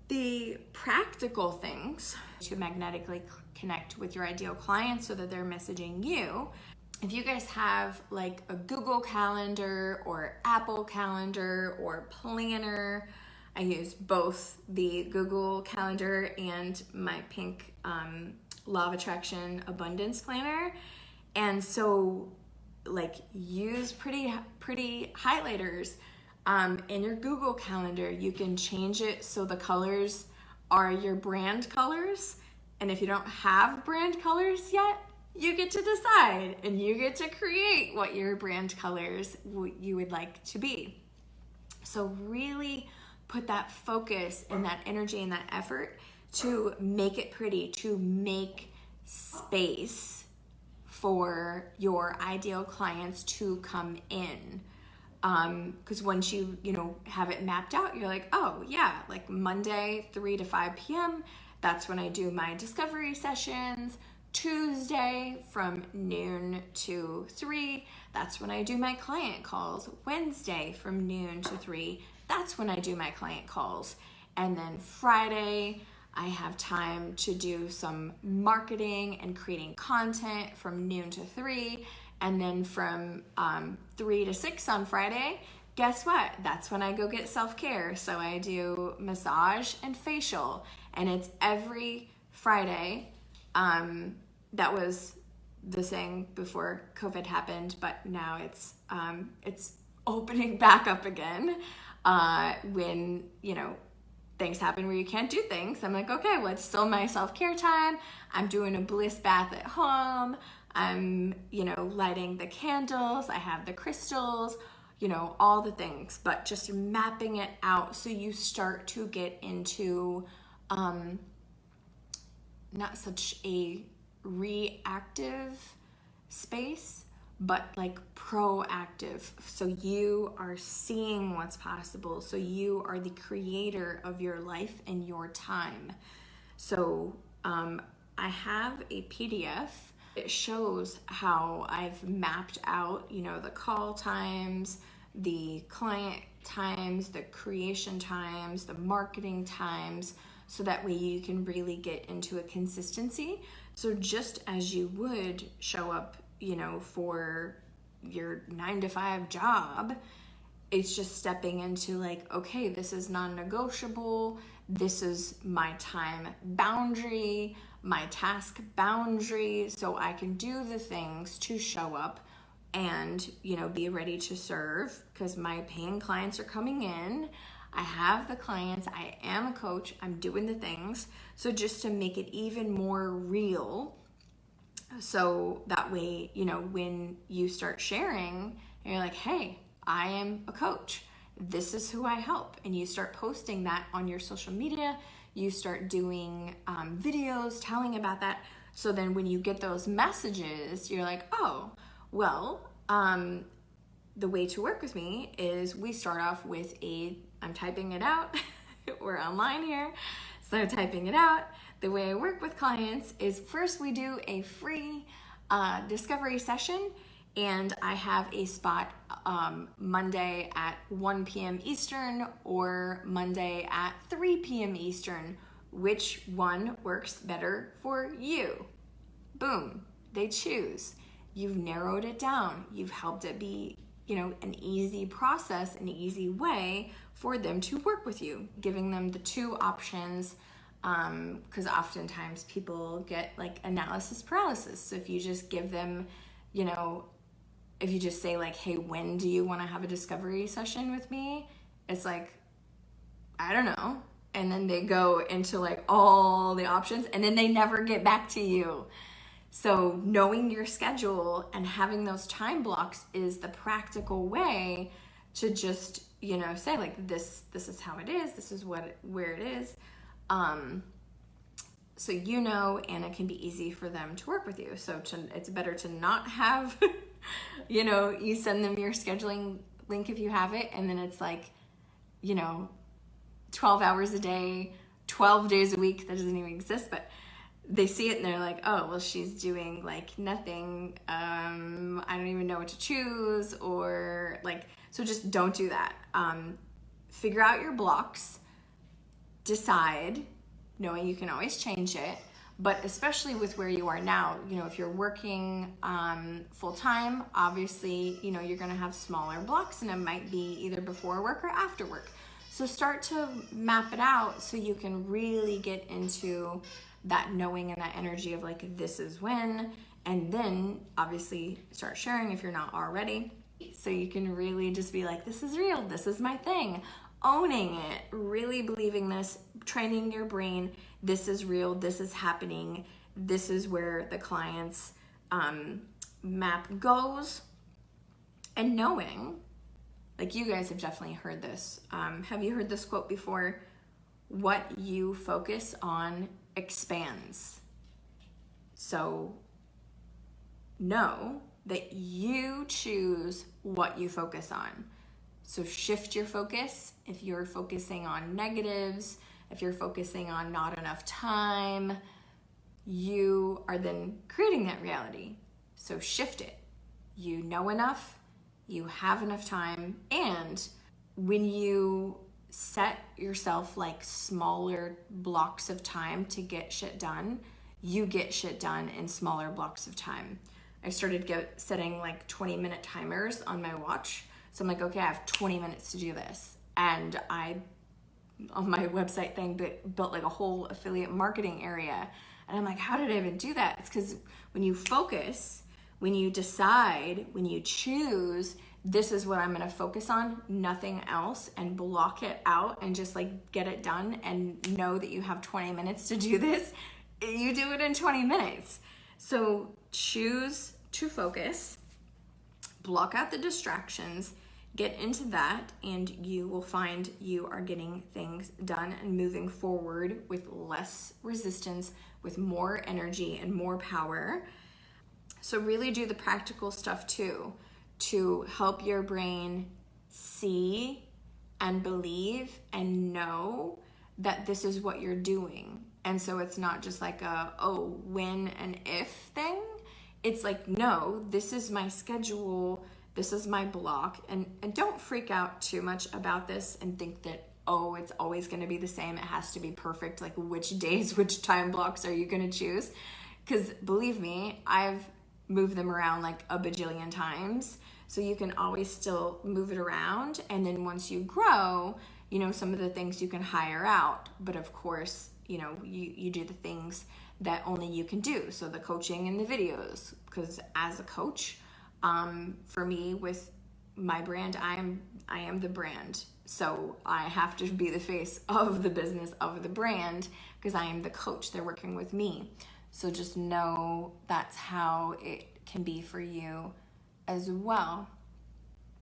the practical things to magnetically connect with your ideal clients so that they're messaging you. If you guys have like a Google Calendar or Apple Calendar or Planner, I use both the Google Calendar and my pink Law of Attraction Abundance Planner. And so like use pretty highlighters in your Google Calendar. You can change it so the colors are your brand colors. And if you don't have brand colors yet, you get to decide and you get to create what your brand colors you would like to be. So really put that focus and that energy and that effort to make it pretty, to make space for your ideal clients to come in. Because once you have it mapped out, you're like, oh yeah, like Monday 3 to 5 p.m. that's when I do my discovery sessions. Tuesday from noon to 3, that's when I do my client calls. Wednesday from noon to 3, that's when I do my client calls. And then Friday, I have time to do some marketing and creating content from noon to 3. And then from 3 to 6 on Friday, guess what? That's when I go get self-care. So I do massage and facial. And it's every Friday. That was the thing before COVID happened, but now it's opening back up again. When things happen where you can't do things, I'm like, okay, well, it's still my self-care time. I'm doing a bliss bath at home. I'm lighting the candles. I have the crystals. All the things, but just mapping it out so you start to get into not such a reactive space, but like proactive. So you are seeing what's possible. So you are the creator of your life and your time. So I have a PDF. It shows how I've mapped out, the call times, the client times, the creation times, the marketing times, so that way you can really get into a consistency. So just as you would show up, for your 9-to-5 job, it's just stepping into like, okay, this is non-negotiable. This is my time boundary, my task boundary, so I can do the things to show up and, be ready to serve, because my paying clients are coming in. I have the clients, I am a coach, I'm doing the things. So just to make it even more real, so that way, when you start sharing and you're like, hey, I am a coach, this is who I help, and you start posting that on your social media, you start doing videos telling about that. So then when you get those messages, you're like, oh, well, the way to work with me is we start off with I'm typing it out. We're online here. So typing it out. The way I work with clients is first we do a free discovery session, and I have a spot Monday at 1 p.m. Eastern or Monday at 3 p.m. Eastern. Which one works better for you? Boom, they choose. You've narrowed it down. You've helped it be, an easy process, an easy way for them to work with you, giving them the two options, because oftentimes people get like analysis paralysis. So if you just give them, if you just say like, hey, when do you want to have a discovery session with me? It's like, I don't know. And then they go into like all the options and then they never get back to you. So knowing your schedule and having those time blocks is the practical way to just, say like this is how it is. This is where it is. So and it can be easy for them to work with you. So it's better to not have, you send them your scheduling link if you have it, and then it's like, 12 hours a day, 12 days a week. That doesn't even exist, but they see it and they're like, oh, well, she's doing like nothing. I don't even know what to choose, or like, so just don't do that. Figure out your blocks. decide, knowing you can always change it, but especially with where you are now, if you're working full time, obviously, you're gonna have smaller blocks, and it might be either before work or after work. So start to map it out so you can really get into that knowing and that energy of like, this is when, and then obviously start sharing if you're not already. So you can really just be like, this is real, this is my thing, owning it, really believing this, training your brain, this is real, this is happening, this is where the client's map goes, and knowing, like you guys have definitely heard this. Have you heard this quote before? What you focus on expands. So know that you choose what you focus on. So shift your focus. If you're focusing on negatives, if you're focusing on not enough time, you are then creating that reality. So shift it. You know enough, you have enough time, and when you set yourself like smaller blocks of time to get shit done, you get shit done in smaller blocks of time. I started setting like 20-minute timers on my watch. So I'm like, okay, I have 20 minutes to do this. And I, on my website thing, built like a whole affiliate marketing area. And I'm like, how did I even do that? It's because when you focus, when you decide, when you choose, this is what I'm gonna focus on, nothing else, and block it out and just like get it done and know that you have 20 minutes to do this, you do it in 20 minutes. So choose to focus, block out the distractions, get into that, and you will find you are getting things done and moving forward with less resistance, with more energy and more power. So really do the practical stuff too, to help your brain see and believe and know that this is what you're doing. And so it's not just like a, oh, when and if thing. It's like, no, this is my schedule, this is my block. And don't freak out too much about this and think that, oh, it's always gonna be the same, it has to be perfect, like which days, which time blocks are you gonna choose? Because believe me, I've moved them around like a bajillion times. So you can always still move it around. And then once you grow, some of the things you can hire out. But of course, you do the things that only you can do. So the coaching and the videos, because as a coach, for me with my brand, I am the brand. So I have to be the face of the business, of the brand, because I am the coach. They're working with me. So just know that's how it can be for you as well.